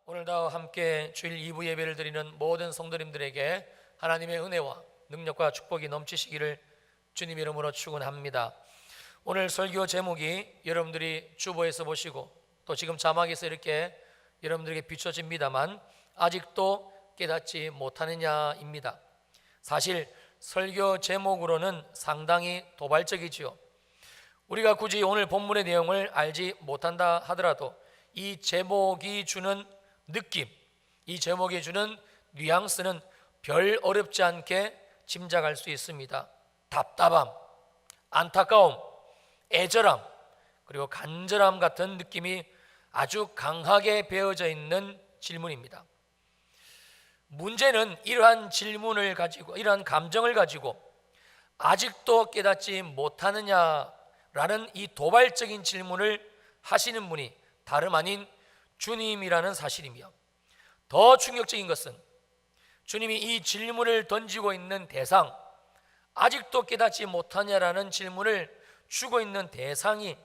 오늘도 함께 주일 2부 예배를 드리는 모든 성도님들에게 하나님의 은혜와 능력과 축복이 넘치시기를 주님 이름으로 축원합니다. 오늘 설교 제목이 여러분들이 주보에서 보시고 또 지금 자막에서 이렇게 여러분들에게 비춰집니다만 아직도 깨닫지 못하느냐입니다. 사실 설교 제목으로는 상당히 도발적이지요. 우리가 굳이 오늘 본문의 내용을 알지 못한다 하더라도 이 제목이 주는 느낌, 이 제목이 주는 뉘앙스는 별 어렵지 않게 짐작할 수 있습니다. 답답함, 안타까움, 애절함, 그리고 간절함 같은 느낌이 아주 강하게 배어져 있는 질문입니다. 문제는 이러한 질문을 가지고, 이러한 감정을 가지고 아직도 깨닫지 못하느냐라는 이 도발적인 질문을 하시는 분이 다름 아닌 주님이라는 사실이며, 더 충격적인 것은 주님이 이 질문을 던지고 있는 대상, 아직도 깨닫지 못하냐라는 질문을 주고 있는 대상이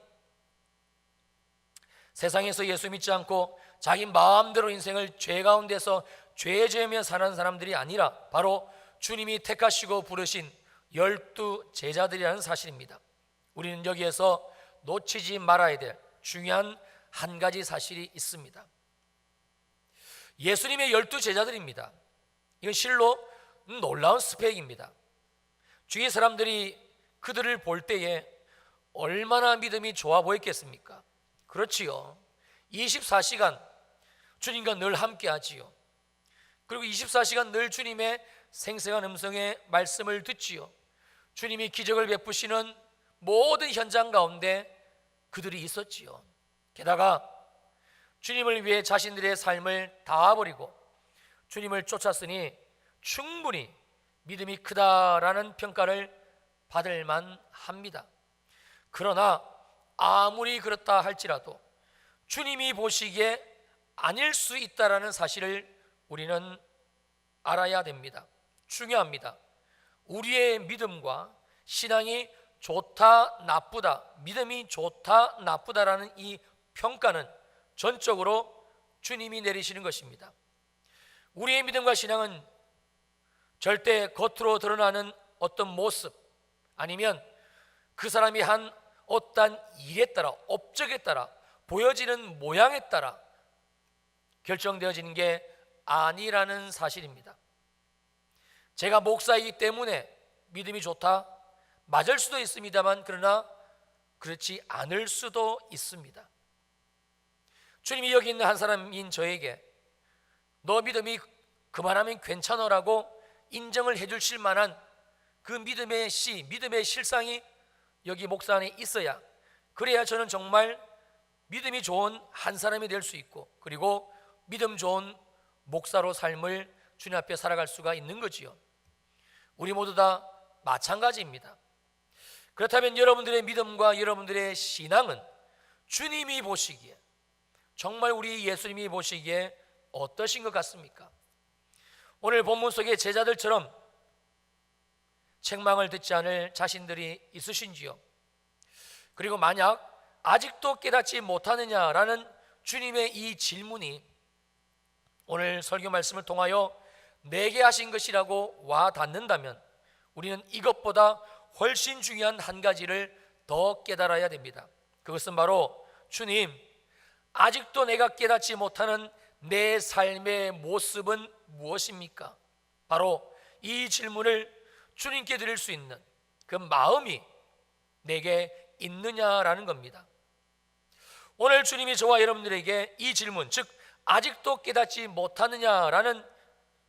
세상에서 예수 믿지 않고 자기 마음대로 인생을 죄 가운데서 죄죄며 사는 사람들이 아니라 바로 주님이 택하시고 부르신 12 제자들이라는 사실입니다. 우리는 여기에서 놓치지 말아야 될 중요한 한 가지 사실이 있습니다. 예수님의 12 제자들입니다. 이건 실로 놀라운 스펙입니다. 주위의 사람들이 그들을 볼 때에 얼마나 믿음이 좋아 보였겠습니까? 그렇지요. 24시간 주님과 늘 함께 하지요. 그리고 24시간 늘 주님의 생생한 음성의 말씀을 듣지요. 주님이 기적을 베푸시는 모든 현장 가운데 그들이 있었지요. 게다가 주님을 위해 자신들의 삶을 다버리고 주님을 쫓았으니 충분히 믿음이 크다라는 평가를 받을 만합니다. 그러나 아무리 그렇다 할지라도 주님이 보시기에 아닐 수 있다라는 사실을 우리는 알아야 됩니다. 중요합니다. 우리의 믿음과 신앙이 좋다 나쁘다, 믿음이 좋다 나쁘다라는 이 평가는 전적으로 주님이 내리시는 것입니다. 우리의 믿음과 신앙은 절대 겉으로 드러나는 어떤 모습 아니면 그 사람이 한 어떠한 일에 따라, 업적에 따라, 보여지는 모양에 따라 결정되어지는 게 아니라는 사실입니다. 제가 목사이기 때문에 믿음이 좋다? 맞을 수도 있습니다만 그러나 그렇지 않을 수도 있습니다. 주님이 여기 있는 한 사람인 저에게 너 믿음이 그만하면 괜찮으라고 인정을 해주실 만한 그 믿음의 씨, 믿음의 실상이 여기 목사 안에 있어야, 그래야 저는 정말 믿음이 좋은 한 사람이 될 수 있고, 그리고 믿음 좋은 목사로 삶을 주님 앞에 살아갈 수가 있는 거지요. 우리 모두 다 마찬가지입니다. 그렇다면 여러분들의 믿음과 여러분들의 신앙은 주님이 보시기에, 정말 우리 예수님이 보시기에 어떠신 것 같습니까? 오늘 본문 속의 제자들처럼 책망을 듣지 않을 자신들이 있으신지요? 그리고 만약 아직도 깨닫지 못하느냐라는 주님의 이 질문이 오늘 설교 말씀을 통하여 내게 하신 것이라고 와 닿는다면 우리는 이것보다 훨씬 중요한 한 가지를 더 깨달아야 됩니다. 그것은 바로 주님, 아직도 내가 깨닫지 못하는 내 삶의 모습은 무엇입니까? 바로 이 질문을 주님께 드릴 수 있는 그 마음이 내게 있느냐라는 겁니다. 오늘 주님이 저와 여러분들에게 이 질문, 즉 아직도 깨닫지 못하느냐라는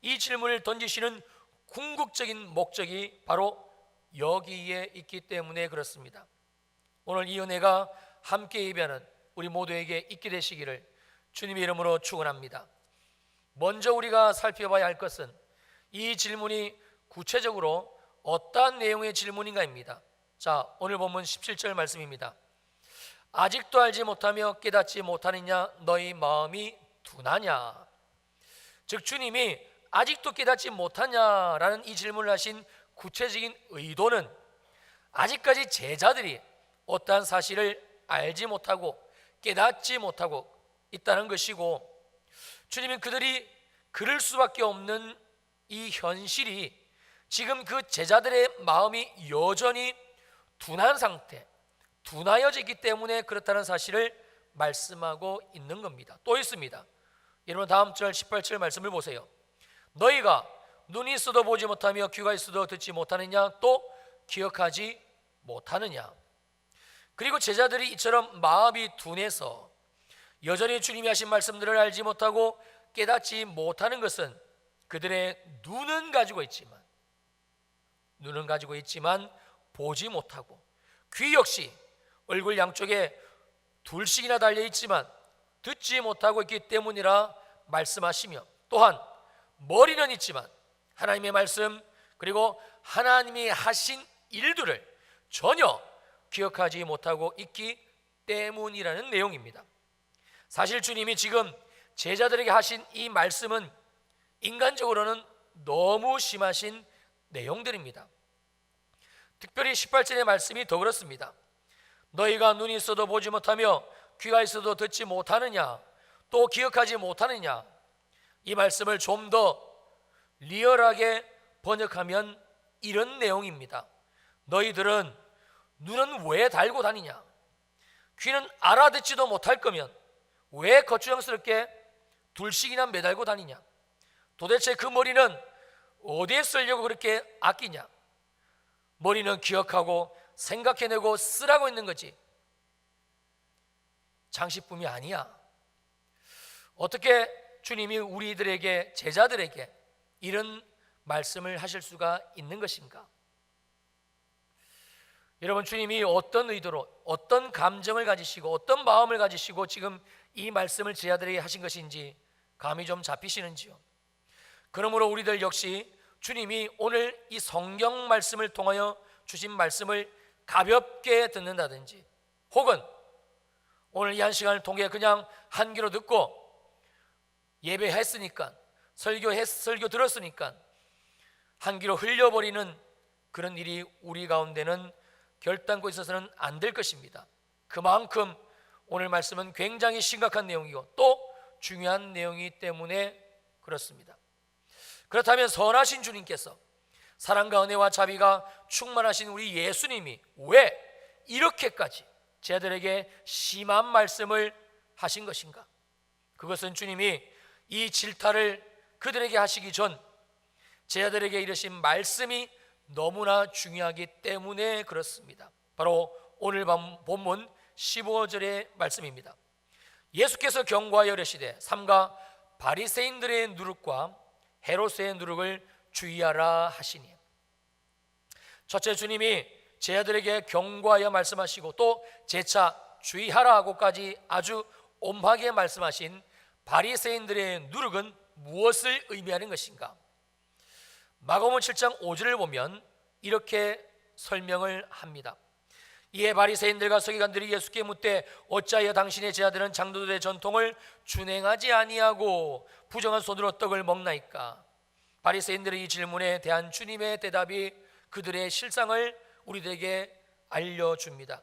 이 질문을 던지시는 궁극적인 목적이 바로 여기에 있기 때문에 그렇습니다. 오늘 이 은혜가 함께 예배하는 우리 모두에게 있게 되시기를 주님의 이름으로 축원합니다. 먼저 우리가 살펴봐야 할 것은 이 질문이 구체적으로 어떠한 내용의 질문인가입니다. 자, 오늘 본문 17절 말씀입니다. 아직도 알지 못하며 깨닫지 못하느냐 너희 마음이 둔하냐. 즉 주님이 아직도 깨닫지 못하냐라는 이 질문을 하신 구체적인 의도는 아직까지 제자들이 어떠한 사실을 알지 못하고 깨닫지 못하고 있다는 것이고, 주님은 그들이 그럴 수밖에 없는 이 현실이 지금 그 제자들의 마음이 여전히 둔한 상태, 둔하여져 있기 때문에 그렇다는 사실을 말씀하고 있는 겁니다. 또 있습니다. 여러분 다음 절 18절 말씀을 보세요. 너희가 눈이 있어도 보지 못하며 귀가 있어도 듣지 못하느냐, 또 기억하지 못하느냐. 그리고 제자들이 이처럼 마음이 둔해서 여전히 주님이 하신 말씀들을 알지 못하고 깨닫지 못하는 것은 그들의 눈은 가지고 있지만 보지 못하고, 귀 역시 얼굴 양쪽에 둘씩이나 달려 있지만 듣지 못하고 있기 때문이라 말씀하시며, 또한 머리는 있지만 하나님의 말씀 그리고 하나님이 하신 일들을 전혀 기억하지 못하고 있기 때문이라는 내용입니다. 사실 주님이 지금 제자들에게 하신 이 말씀은 인간적으로는 너무 심하신 내용들입니다. 특별히 18절의 말씀이 더 그렇습니다. 너희가 눈이 있어도 보지 못하며 귀가 있어도 듣지 못하느냐, 또 기억하지 못하느냐. 이 말씀을 좀 더 리얼하게 번역하면 이런 내용입니다. 너희들은 눈은 왜 달고 다니냐? 귀는 알아듣지도 못할 거면 왜 거추장스럽게 둘씩이나 매달고 다니냐? 도대체 그 머리는 어디에 쓰려고 그렇게 아끼냐? 머리는 기억하고 생각해내고 쓰라고 있는 거지, 장식품이 아니야. 어떻게 주님이 우리들에게, 제자들에게 이런 말씀을 하실 수가 있는 것인가? 여러분, 주님이 어떤 의도로, 어떤 감정을 가지시고 어떤 마음을 가지시고 지금 이 말씀을 제자들에게 하신 것인지 감이 좀 잡히시는지요? 그러므로 우리들 역시 주님이 오늘 이 성경 말씀을 통하여 주신 말씀을 가볍게 듣는다든지, 혹은 오늘 이 한 시간을 통해 그냥 한 귀로 듣고 예배했으니까, 설교 들었으니까 한 귀로 흘려버리는 그런 일이 우리 가운데는 결단코 있어서는 안 될 것입니다. 그만큼 오늘 말씀은 굉장히 심각한 내용이고 또 중요한 내용이기 때문에 그렇습니다. 그렇다면 선하신 주님께서, 사랑과 은혜와 자비가 충만하신 우리 예수님이 왜 이렇게까지 제자들에게 심한 말씀을 하신 것인가? 그것은 주님이 이 질타를 그들에게 하시기 전 제자들에게 이르신 말씀이 너무나 중요하기 때문에 그렇습니다. 바로 오늘 본문 15절의 말씀입니다. 예수께서 경고하여 이르시되 삼가 바리새인들의 누룩과 헤롯의 누룩을 주의하라 하시니. 첫째, 주님이 제자들에게 경고하여 말씀하시고 또 재차 주의하라 하고까지 아주 엄하게 말씀하신 바리새인들의 누룩은 무엇을 의미하는 것인가? 마가복음 7장 5절을 보면 이렇게 설명을 합니다. 이에 바리새인들과 서기관들이 예수께 묻되 어찌하여 당신의 제자들은 장로들의 전통을 준행하지 아니하고 부정한 손으로 떡을 먹나이까? 바리새인들의 이 질문에 대한 주님의 대답이 그들의 실상을 우리들에게 알려줍니다.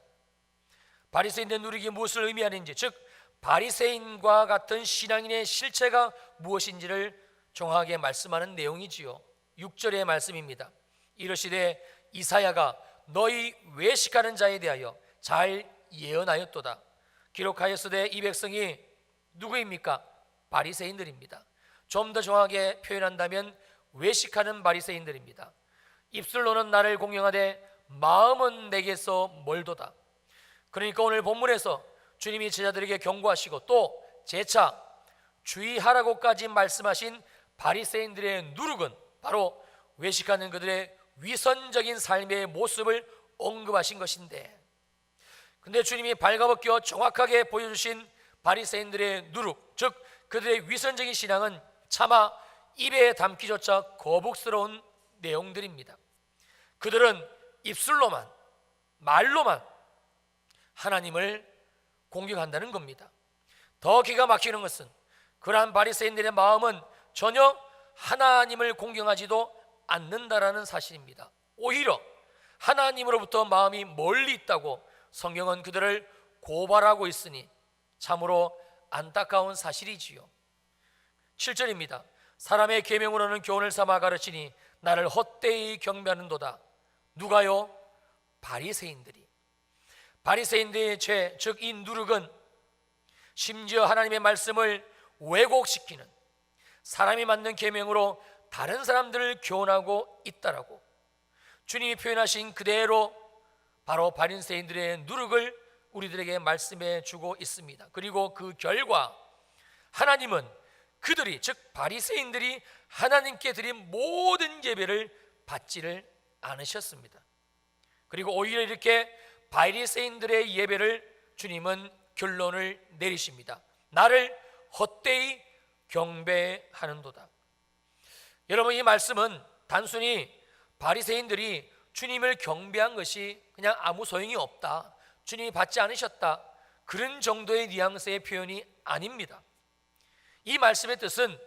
바리새인의 누룩이 무엇을 의미하는지, 즉 바리새인과 같은 신앙인의 실체가 무엇인지를 정확하게 말씀하는 내용이지요. 6절의 말씀입니다. 이르시되 이사야가 너희 외식하는 자에 대하여 잘 예언하였도다. 기록하였으되 이 백성이 누구입니까? 바리새인들입니다. 좀 더 정확하게 표현한다면 외식하는 바리새인들입니다. 입술로는 나를 공경하되 마음은 내게서 멀도다. 그러니까 오늘 본문에서 주님이 제자들에게 경고하시고 또 재차 주의하라고까지 말씀하신 바리새인들의 누룩은 바로 외식하는 그들의 위선적인 삶의 모습을 언급하신 것인데, 근데 주님이 발가벗겨 정확하게 보여주신 바리새인들의 누룩, 즉 그들의 위선적인 신앙은 차마 입에 담기조차 거북스러운 내용들입니다. 그들은 입술로만, 말로만 하나님을 공경한다는 겁니다. 더 기가 막히는 것은 그러한 바리새인들의 마음은 전혀 하나님을 공경하지도 않는다라는 사실입니다. 오히려 하나님으로부터 마음이 멀리 있다고 성경은 그들을 고발하고 있으니 참으로 안타까운 사실이지요. 7절입니다. 사람의 계명으로는 교훈을 삼아 가르치니 나를 헛되이 경배하는도다. 누가요? 바리새인들이. 바리새인들의 죄, 즉 이 누룩은 심지어 하나님의 말씀을 왜곡시키는, 사람이 만든 계명으로 다른 사람들을 교훈하고 있다라고 주님이 표현하신 그대로 바로 바리새인들의 누룩을 우리들에게 말씀해 주고 있습니다. 그리고 그 결과 하나님은 그들이, 즉 바리새인들이 하나님께 드린 모든 예배를 받지를 않으셨습니다. 그리고 오히려 이렇게 바리새인들의 예배를 주님은 결론을 내리십니다. 나를 헛되이 경배하는도다. 여러분, 이 말씀은 단순히 바리새인들이 주님을 경배한 것이 그냥 아무 소용이 없다, 주님이 받지 않으셨다, 그런 정도의 뉘앙스의 표현이 아닙니다. 이 말씀의 뜻은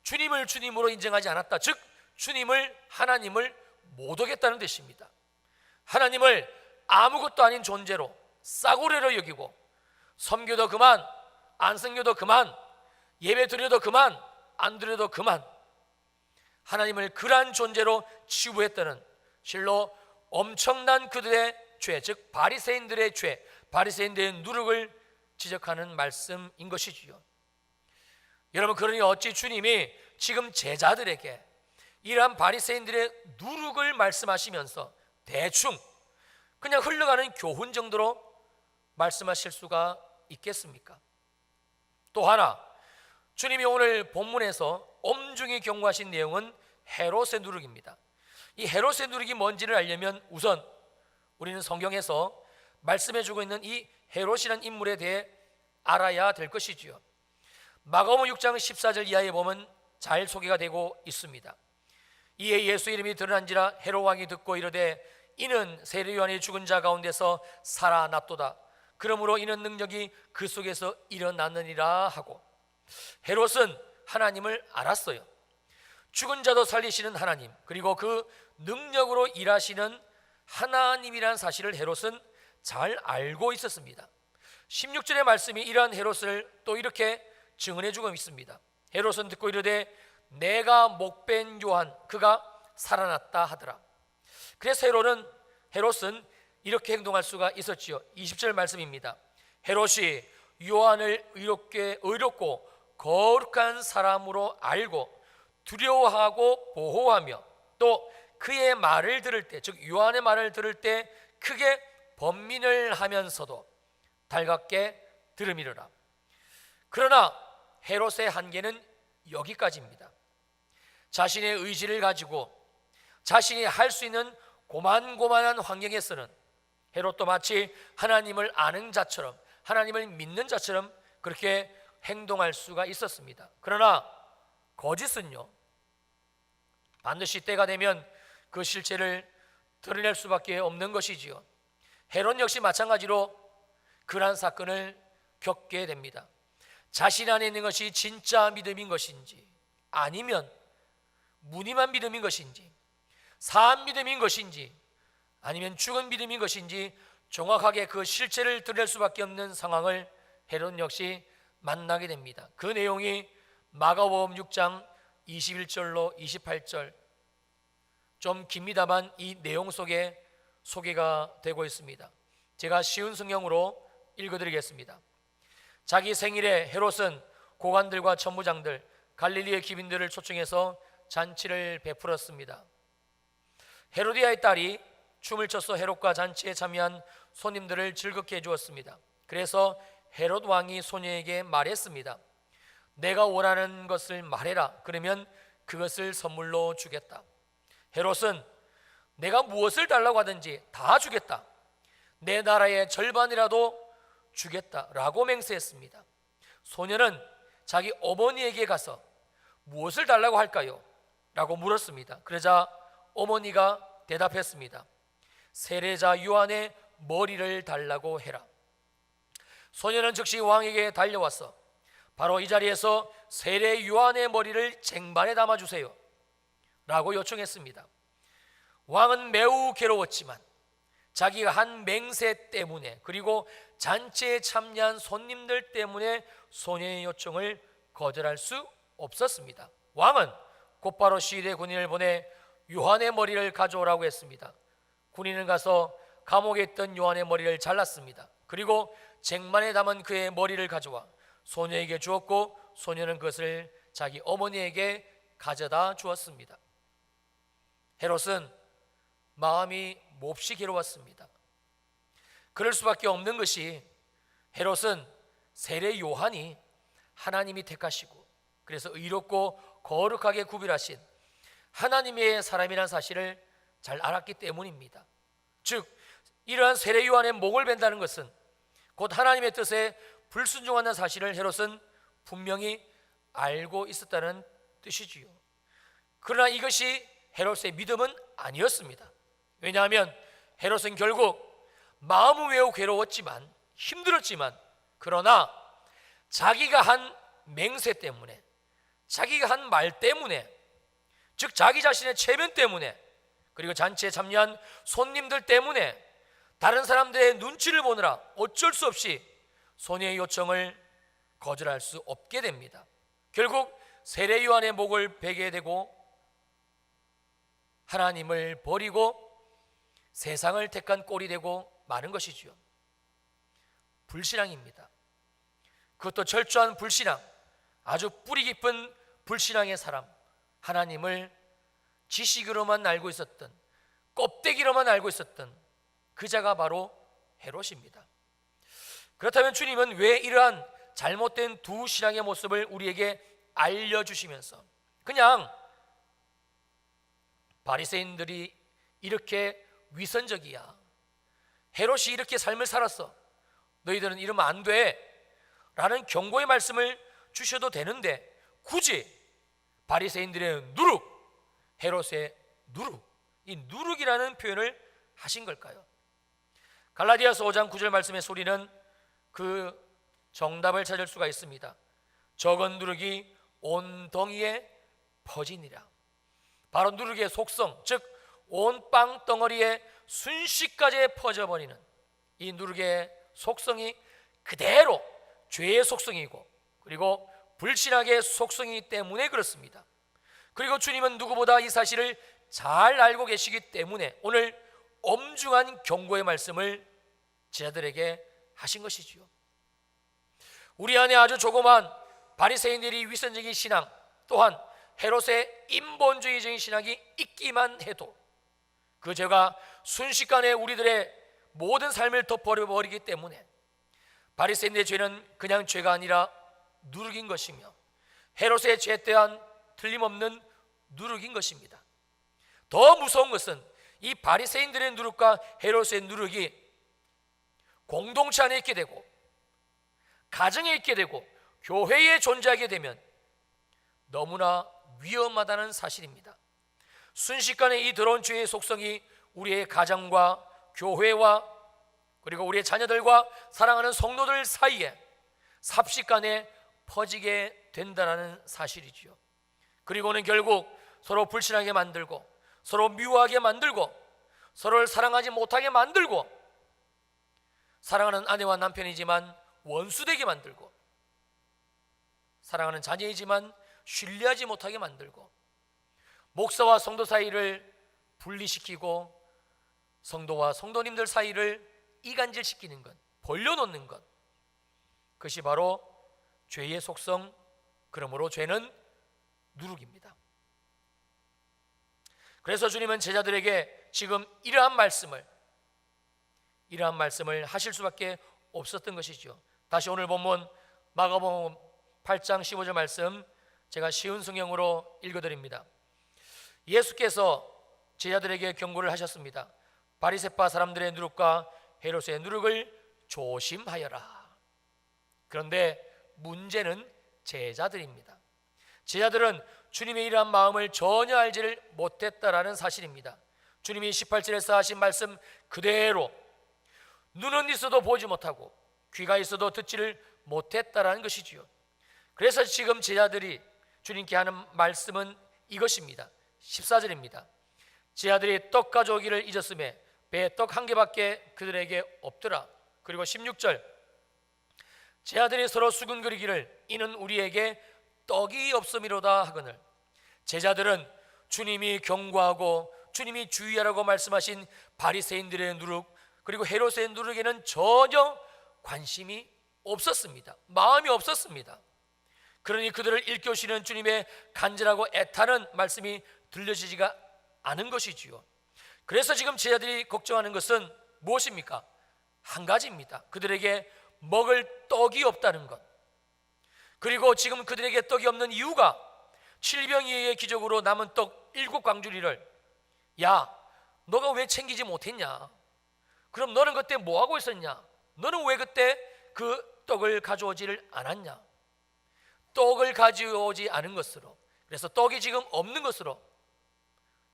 주님을 주님으로 인정하지 않았다, 즉 주님을, 하나님을 못 오겠다는 뜻입니다. 하나님을 아무것도 아닌 존재로 싸구려로 여기고 섬겨도 그만, 안 섬겨도 그만, 예배 드려도 그만, 안 드려도 그만, 하나님을 그러한 존재로 치부했다는 실로 엄청난 그들의 죄, 즉 바리새인들의 죄, 바리새인들의 누룩을 지적하는 말씀인 것이지요. 여러분, 그러니 어찌 주님이 지금 제자들에게 이러한 바리새인들의 누룩을 말씀하시면서 대충 그냥 흘러가는 교훈 정도로 말씀하실 수가 있겠습니까? 또 하나, 주님이 오늘 본문에서 엄중히 경고하신 내용은 헤롯의 누룩입니다. 이 헤롯의 누룩이 뭔지를 알려면 우선 우리는 성경에서 말씀해주고 있는 이 헤롯이라는 인물에 대해 알아야 될 것이지요. 마가복음 6장 14절 이하에 보면 잘 소개가 되고 있습니다. 이에 예수 이름이 드러난지라 헤롯 왕이 듣고 이르되 이는 세례 요한이 죽은 자 가운데서 살아났도다. 그러므로 이는 능력이 그 속에서 일어났느니라 하고, 헤롯은 하나님을 알았어요. 죽은 자도 살리시는 하나님, 그리고 그 능력으로 일하시는 하나님이라는 사실을 헤롯은 잘 알고 있었습니다. 16절의 말씀이 이러한 헤롯을 또 이렇게 증언해 주고 있습니다. 헤롯은 듣고 이르되 내가 목벤 요한 그가 살아났다 하더라. 그래서 헤롯은 이렇게 행동할 수가 있었지요. 20절 말씀입니다. 헤롯이 요한을 의롭고 거룩한 사람으로 알고 두려워하고 보호하며 또 그의 말을 들을 때, 즉 요한의 말을 들을 때 크게 번민을 하면서도 달갑게 들음이르라. 그러나 헤롯의 한계는 여기까지입니다. 자신의 의지를 가지고 자신이 할 수 있는 고만고만한 환경에서는 헤롯도 마치 하나님을 아는 자처럼, 하나님을 믿는 자처럼 그렇게 행동할 수가 있었습니다. 그러나 거짓은요, 반드시 때가 되면 그 실체를 드러낼 수밖에 없는 것이지요. 헤롯 역시 마찬가지로 그러한 사건을 겪게 됩니다. 자신 안에 있는 것이 진짜 믿음인 것인지, 아니면 무늬만 믿음인 것인지, 사한 믿음인 것인지, 아니면 죽은 믿음인 것인지 정확하게 그 실체를 드러낼 수밖에 없는 상황을 헤롯 역시 만나게 됩니다. 그 내용이 마가복음 6장 21절로 28절, 좀 깁니다만 이 내용 속에 소개가 되고 있습니다. 제가 쉬운 성경으로 읽어드리겠습니다. 자기 생일에 헤롯은 고관들과 천부장들, 갈릴리의 기빈들을 초청해서 잔치를 베풀었습니다. 헤로디아의 딸이 춤을 춰서 헤롯과 잔치에 참여한 손님들을 즐겁게 해주었습니다. 그래서 헤롯 왕이 소녀에게 말했습니다. 내가 원하는 것을 말해라. 그러면 그것을 선물로 주겠다. 헤롯은 내가 무엇을 달라고 하든지 다 주겠다, 내 나라의 절반이라도 주겠다라고 맹세했습니다. 소녀는 자기 어머니에게 가서 무엇을 달라고 할까요? 라고 물었습니다. 그러자 어머니가 대답했습니다. 세례자 요한의 머리를 달라고 해라. 소녀는 즉시 왕에게 달려와서 바로 이 자리에서 세례 요한의 머리를 쟁반에 담아주세요 라고 요청했습니다. 왕은 매우 괴로웠지만 자기가 한 맹세 때문에, 그리고 잔치에 참여한 손님들 때문에 소녀의 요청을 거절할 수 없었습니다. 왕은 곧바로 시위대 군인을 보내 요한의 머리를 가져오라고 했습니다. 군인은 가서 감옥에 있던 요한의 머리를 잘랐습니다. 그리고 쟁반에 담은 그의 머리를 가져와 소녀에게 주었고 소녀는 그것을 자기 어머니에게 가져다 주었습니다. 헤롯은 마음이 몹시 괴로웠습니다. 그럴 수밖에 없는 것이 헤롯은 세례 요한이 하나님이 택하시고 그래서 의롭고 거룩하게 구별하신 하나님의 사람이라는 사실을 잘 알았기 때문입니다. 즉 이러한 세례 요한의 목을 벤다는 것은 곧 하나님의 뜻에 불순종하는 사실을 헤롯은 분명히 알고 있었다는 뜻이지요. 그러나 이것이 헤롯의 믿음은 아니었습니다. 왜냐하면 헤롯은 결국 마음은 매우 괴로웠지만 힘들었지만 그러나 자기가 한 맹세 때문에 자기가 한 말 때문에 즉 자기 자신의 체면 때문에 그리고 잔치에 참여한 손님들 때문에 다른 사람들의 눈치를 보느라 어쩔 수 없이 소녀의 요청을 거절할 수 없게 됩니다. 결국 세례 요한의 목을 베게 되고 하나님을 버리고 세상을 택한 꼴이 되고 마는 것이지요. 불신앙입니다. 그것도 철저한 불신앙, 아주 뿌리 깊은 불신앙의 사람, 하나님을 지식으로만 알고 있었던, 껍데기로만 알고 있었던 그 자가 바로 헤롯입니다. 그렇다면 주님은 왜 이러한 잘못된 두 신앙의 모습을 우리에게 알려주시면서 그냥 바리새인들이 이렇게 위선적이야, 헤롯이 이렇게 삶을 살았어, 너희들은 이러면 안 돼 라는 경고의 말씀을 주셔도 되는데 굳이 바리새인들의 누룩, 헤롯의 누룩, 이 누룩이라는 표현을 하신 걸까요? 갈라디아서 5장 9절 말씀의 소리는 그 정답을 찾을 수가 있습니다. 적은 누룩이 온 덩이에 퍼지니라. 바로 누룩의 속성, 즉 온 빵 덩어리에 순식간에 퍼져버리는 이 누룩의 속성이 그대로 죄의 속성이고 그리고 불신앙의 속성이기 때문에 그렇습니다. 그리고 주님은 누구보다 이 사실을 잘 알고 계시기 때문에 오늘 엄중한 경고의 말씀을 제자들에게 하신 것이지요. 우리 안에 아주 조그만 바리새인들이 위선적인 신앙 또한 헤롯의 인본주의적인 신앙이 있기만 해도 그 죄가 순식간에 우리들의 모든 삶을 덮어버리기 때문에 바리새인의 죄는 그냥 죄가 아니라 누룩인 것이며 헤롯의 죄에 대한 틀림없는 누룩인 것입니다. 더 무서운 것은 이 바리새인들의 누룩과 헤롯의 누룩이 공동체 안에 있게 되고 가정에 있게 되고 교회에 존재하게 되면 너무나 위험하다는 사실입니다. 순식간에 이 더러운 죄의 속성이 우리의 가정과 교회와 그리고 우리의 자녀들과 사랑하는 성도들 사이에 삽시간에 퍼지게 된다는 사실이지요. 그리고는 결국 서로 불신하게 만들고 서로 미워하게 만들고 서로를 사랑하지 못하게 만들고 사랑하는 아내와 남편이지만 원수되게 만들고 사랑하는 자녀이지만 신뢰하지 못하게 만들고 목사와 성도 사이를 분리시키고 성도와 성도님들 사이를 이간질시키는 것, 벌려놓는 것, 그것이 바로 죄의 속성, 그러므로 죄는 누룩입니다. 그래서 주님은 제자들에게 지금 이러한 말씀을 하실 수밖에 없었던 것이죠. 다시 오늘 본문 마가복음 8장 15절 말씀 제가 쉬운 성경으로 읽어드립니다. 예수께서 제자들에게 경고를 하셨습니다. 바리새파 사람들의 누룩과 헤롯의 누룩을 조심하여라. 그런데 문제는 제자들입니다. 제자들은 주님의 이러한 마음을 전혀 알지를 못했다라는 사실입니다. 주님이 18절에서 하신 말씀 그대로 눈은 있어도 보지 못하고 귀가 있어도 듣지를 못했다라는 것이지요. 그래서 지금 제자들이 주님께 하는 말씀은 이것입니다. 14절입니다. 제자들이 떡 가져오기를 잊었음에 배에 떡 한 개밖에 그들에게 없더라. 그리고 16절 제자들이 서로 수군거리기를 이는 우리에게 떡이 없음이로다 하거늘. 제자들은 주님이 경고하고 주님이 주의하라고 말씀하신 바리새인들의 누룩 그리고 헤롯의 누룩에는 전혀 관심이 없었습니다. 마음이 없었습니다. 그러니 그들을 일깨우시는 주님의 간절하고 애타는 말씀이 들려지지가 않은 것이지요. 그래서 지금 제자들이 걱정하는 것은 무엇입니까? 한 가지입니다. 그들에게 먹을 떡이 없다는 것. 그리고 지금 그들에게 떡이 없는 이유가 칠병이의 기적으로 남은 떡 7광주리를 야, 너가 왜 챙기지 못했냐? 그럼 너는 그때 뭐하고 있었냐? 너는 왜 그때 그 떡을 가져오지를 않았냐? 떡을 가져오지 않은 것으로, 그래서 떡이 지금 없는 것으로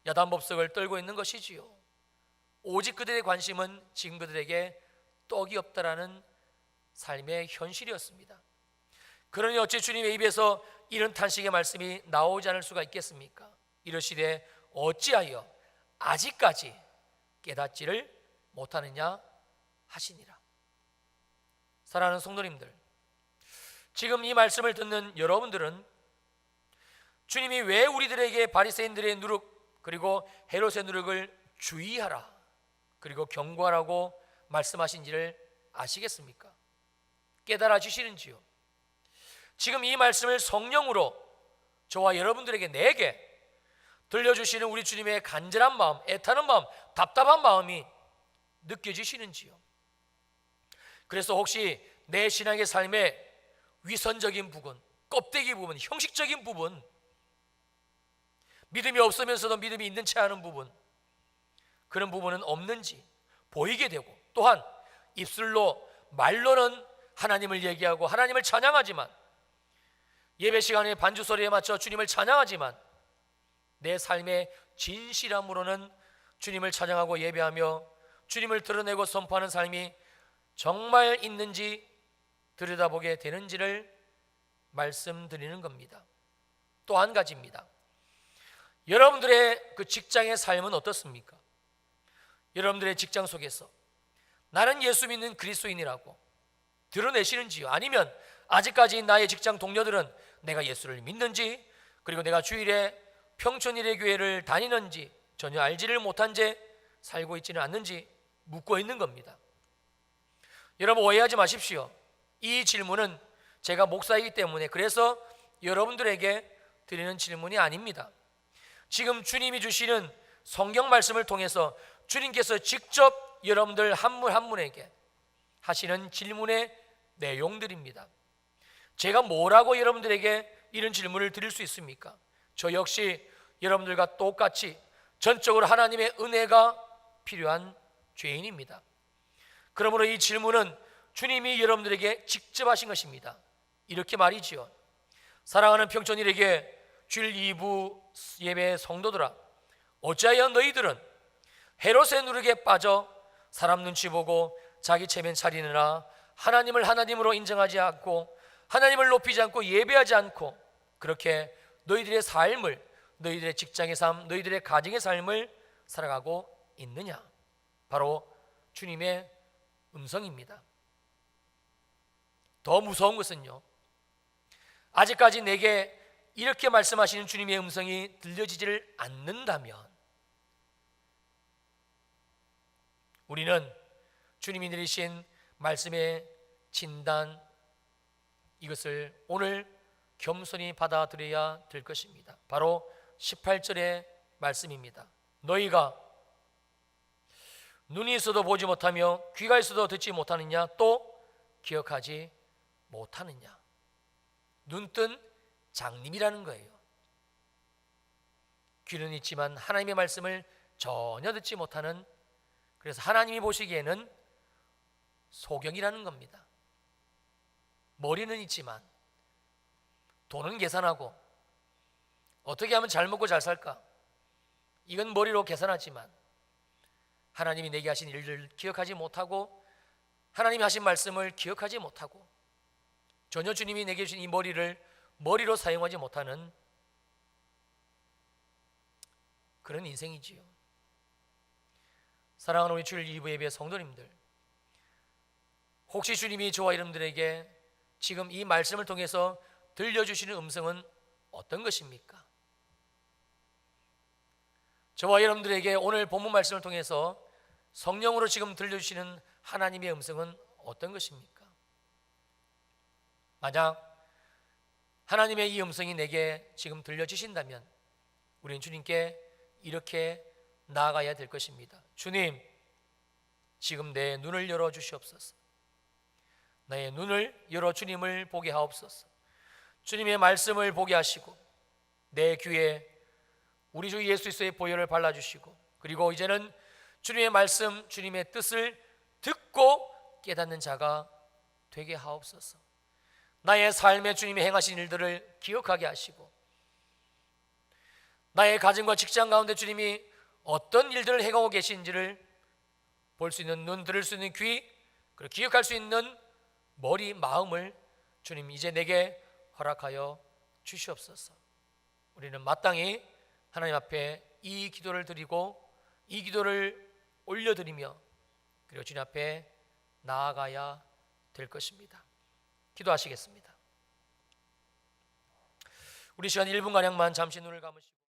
야단법석을 떨고 있는 것이지요. 오직 그들의 관심은 지금 그들에게 떡이 없다라는 삶의 현실이었습니다. 그러니 어찌 주님의 입에서 이런 탄식의 말씀이 나오지 않을 수가 있겠습니까? 이러시되 어찌하여 아직까지 깨닫지를 못하느냐 하시니라. 사랑하는 성도님들, 지금 이 말씀을 듣는 여러분들은 주님이 왜 우리들에게 바리새인들의 누룩 그리고 헤롯의 누룩을 주의하라 그리고 경고하라고 말씀하신지를 아시겠습니까? 깨달아 주시는지요? 지금 이 말씀을 성령으로 저와 여러분들에게 내게 들려주시는 우리 주님의 간절한 마음, 애타는 마음, 답답한 마음이 느껴지시는지요? 그래서 혹시 내 신앙의 삶에 위선적인 부분, 껍데기 부분, 형식적인 부분, 믿음이 없으면서도 믿음이 있는 채 하는 부분, 그런 부분은 없는지 보이게 되고, 또한 입술로 말로는 하나님을 얘기하고 하나님을 찬양하지만, 예배 시간에 반주 소리에 맞춰 주님을 찬양하지만 내 삶의 진실함으로는 주님을 찬양하고 예배하며 주님을 드러내고 선포하는 삶이 정말 있는지 들여다보게 되는지를 말씀드리는 겁니다. 또 한 가지입니다. 여러분들의 그 직장의 삶은 어떻습니까? 여러분들의 직장 속에서 나는 예수 믿는 그리스도인이라고 드러내시는지요? 아니면 아직까지 나의 직장 동료들은 내가 예수를 믿는지, 그리고 내가 주일에 평촌일의 교회를 다니는지 전혀 알지를 못한 채 살고 있지는 않는지 묻고 있는 겁니다. 여러분 오해하지 마십시오. 이 질문은 제가 목사이기 때문에 그래서 여러분들에게 드리는 질문이 아닙니다. 지금 주님이 주시는 성경 말씀을 통해서 주님께서 직접 여러분들 한 분 한 분에게 하시는 질문의 내용들입니다. 제가 뭐라고 여러분들에게 이런 질문을 드릴 수 있습니까? 저 역시 여러분들과 똑같이 전적으로 하나님의 은혜가 필요한 죄인입니다. 그러므로 이 질문은 주님이 여러분들에게 직접 하신 것입니다. 이렇게 말이지요. 사랑하는 평촌일에게 주일 2부 예배 성도들아, 어찌하여 너희들은 헤롯의 누룩에 빠져 사람 눈치 보고 자기 체면 차리느라 하나님을 하나님으로 인정하지 않고 하나님을 높이지 않고 예배하지 않고 그렇게 너희들의 삶을, 너희들의 직장의 삶, 너희들의 가정의 삶을 살아가고 있느냐? 바로 주님의 음성입니다. 더 무서운 것은요, 아직까지 내게 이렇게 말씀하시는 주님의 음성이 들려지지를 않는다면 우리는 주님이 내리신 말씀의 진단, 이것을 오늘 겸손히 받아들여야 될 것입니다. 바로 18절의 말씀입니다. 너희가 눈이 있어도 보지 못하며 귀가 있어도 듣지 못하느냐? 또 기억하지 못하느냐? 눈뜬 장님이라는 거예요. 귀는 있지만 하나님의 말씀을 전혀 듣지 못하는, 그래서 하나님이 보시기에는 소경이라는 겁니다. 머리는 있지만 돈은 계산하고 어떻게 하면 잘 먹고 잘 살까? 이건 머리로 계산하지만 하나님이 내게 하신 일을 기억하지 못하고 하나님이 하신 말씀을 기억하지 못하고 전혀 주님이 내게 주신 이 머리를 머리로 사용하지 못하는 그런 인생이지요. 사랑하는 우리 주일 2부 예배 성도님들, 혹시 주님이 저와 여러분들에게 지금 이 말씀을 통해서 들려주시는 음성은 어떤 것입니까? 저와 여러분들에게 오늘 본문 말씀을 통해서 성령으로 지금 들려주시는 하나님의 음성은 어떤 것입니까? 만약 하나님의 이 음성이 내게 지금 들려주신다면 우리는 주님께 이렇게 나아가야 될 것입니다. 주님, 지금 내 눈을 열어 주시옵소서. 나의 눈을 열어 주님을 보게 하옵소서. 주님의 말씀을 보게 하시고 내 귀에 우리 주 예수 그리스도의 보혈을 발라주시고 그리고 이제는 주님의 말씀, 주님의 뜻을 듣고 깨닫는 자가 되게 하옵소서. 나의 삶에 주님이 행하신 일들을 기억하게 하시고 나의 가정과 직장 가운데 주님이 어떤 일들을 행하고 계신지를 볼 수 있는 눈, 들을 수 있는 귀, 그리고 기억할 수 있는 머리, 마음을 주님 이제 내게 허락하여 주시옵소서. 우리는 마땅히 하나님 앞에 이 기도를 드리고 이 기도를 올려드리며 그리고 주님 앞에 나아가야 될 것입니다. 기도하시겠습니다. 우리 시간 1분가량만 잠시 눈을 감으시고